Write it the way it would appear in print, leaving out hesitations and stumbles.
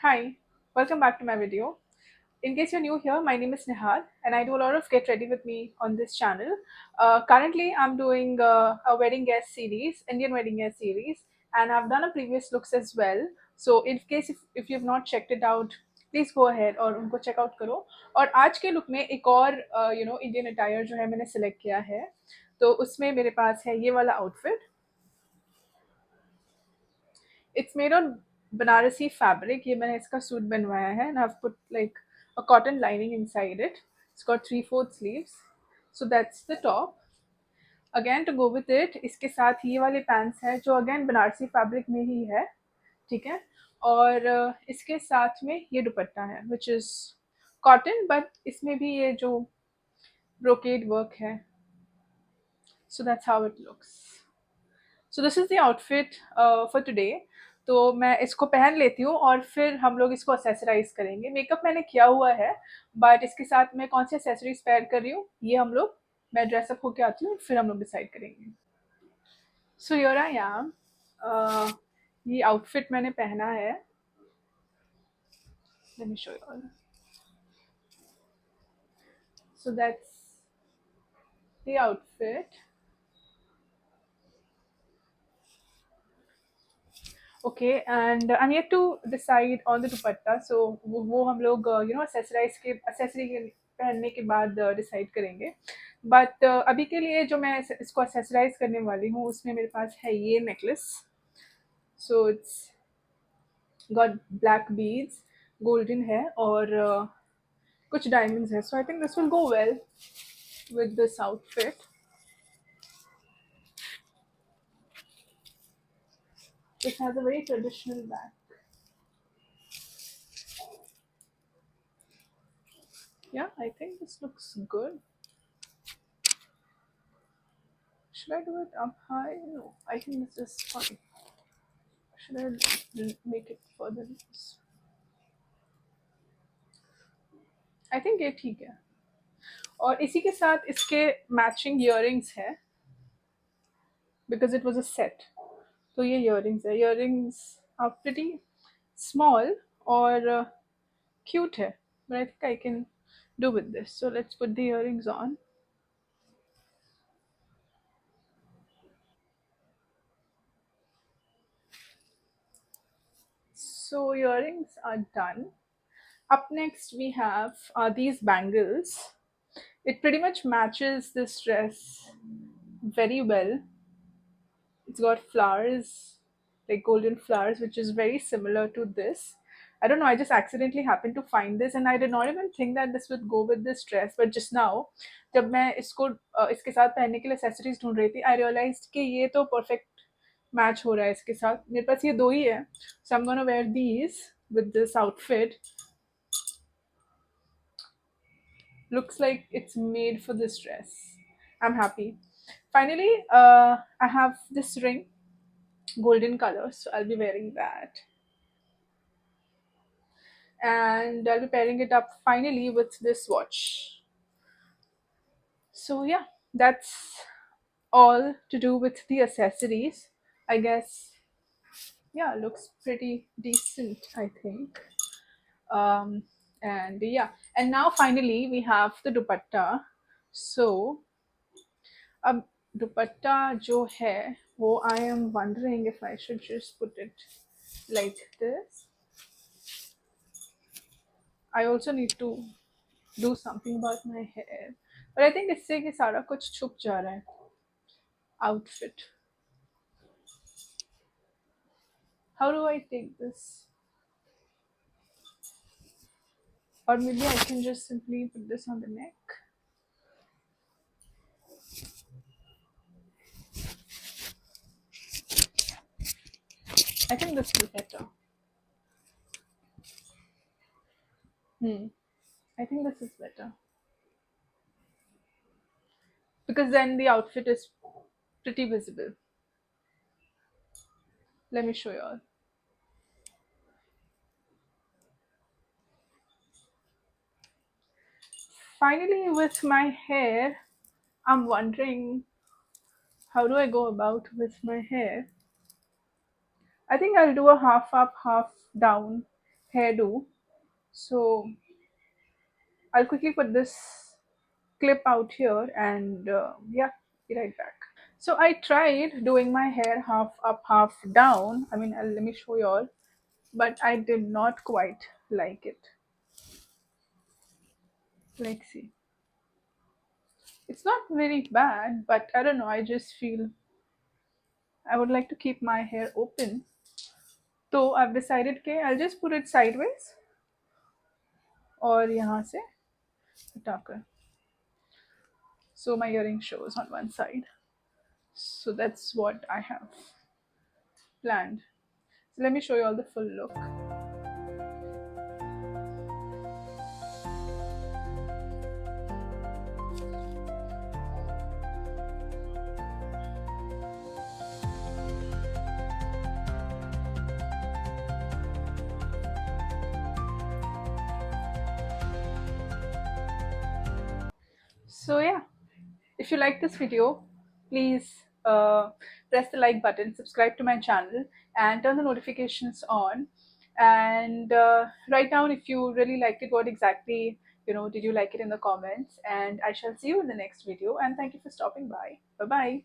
Hi, welcome back to my video. In case you're new here, my name is Nihal and I do a lot of Get Ready With Me on this channel. Currently, I'm doing a wedding guest series, Indian wedding guest series, and I've done a previous looks as well. So in case if you've not checked it out, please go ahead और उनको check out करो. और आज के look में एक और Indian attire जो है मैंने select किया है. तो उसमें मेरे पास है ये वाला outfit. It's made on Banarasi fabric. ये मैंने इसका सूट बनवाया है and I've put like a cotton lining inside it. It's got 3/4 sleeves. So that's the top. Again to go with it, इसके साथ ये वाले pants है जो again बनारसी fabric में ही है, ठीक है? और इसके साथ में ये दुपट्टा है which is cotton but इसमें भी ये जो brocade work है. So that's how it looks. So this is the outfit for today. तो मैं इसको पहन लेती हूँ और फिर हम लोग इसको असेसराइज करेंगे. मेकअप मैंने किया हुआ है बट इसके साथ मैं कौन सी एसेसरीज पेयर कर रही हूँ ये हम लोग मैं ड्रेसअप होके आती हूँ फिर हम लोग डिसाइड करेंगे. So here I am. ये आउटफिट मैंने पहना है. Let me show you all. So that's the outfit. Okay and I am yet to decide on the dupatta. So वो हम लोग असेसराइज के असेसरी के पहनने के बाद डिसाइड करेंगे. बट अभी के लिए जो मैं इसको असेसराइज करने वाली हूँ उसमें मेरे पास है ये necklace. So it's got black beads, golden है और कुछ डायमंड्स है. So I think this will go well with this outfit. This has a very traditional back. Yeah, I think this looks good. Should I do it up high? No, I think this is fine. Should I make it further? I think ये ठीक है. और इसी के साथ इसके matching earrings है because it was a set. तो ये इयररिंग्स है. इयररिंग्स are pretty small और cute है. But I think I can do with this. So let's put the earrings on. So earrings are done. Up next we have these bangles. It pretty much matches this dress very well. It's got flowers, like golden flowers, which is very similar to this. I don't know, I just accidentally happened to find this and I did not even think that this would go with this dress. But just now, जब मैं इसको इसके साथ पहनने के लिए accessories ढूंढ रही थी, I realized कि ये तो perfect match हो रहा है इसके साथ. मेरे पास ये दो ही है. So I'm gonna wear these with this outfit. Looks like it's made for this dress. I'm happy. Finally, I have this ring, golden color, so I'll be wearing that. And I'll be pairing it up finally with this watch. So, yeah, that's all to do with the accessories. I guess, yeah, looks pretty decent, I think. Um, and yeah, and now finally we have the dupatta. So, अब दुपट्टा जो है वो I am wondering if I should just put it like this. I also need to do something about my hair, but I think इससे कि सारा कुछ छुप जा रहा है outfit. How do I take this? Or maybe I can just simply put this on the neck. I think this will be better. I think this is better because then the outfit is pretty visible. Let me show you all. Finally, with my hair, I'm wondering how do I go about with my hair. I think I'll do a half up, half down hairdo. So I'll quickly put this clip out here and yeah, be right back. So I tried doing my hair half up, half down. I mean, let me show you all, but I did not quite like it. Like, see, it's not very bad, but I don't know. I just feel I would like to keep my hair open. So I've decided, okay, I'll just put it sideways और यहाँ से हटाकर. So my earring shows on one side. So that's what I have planned. So let me show you all the full look. So yeah, if you like this video, please press the like button, subscribe to my channel, and turn the notifications on. And write down if you really liked it, what exactly, did you like it in the comments. And I shall see you in the next video. And thank you for stopping by. Bye bye.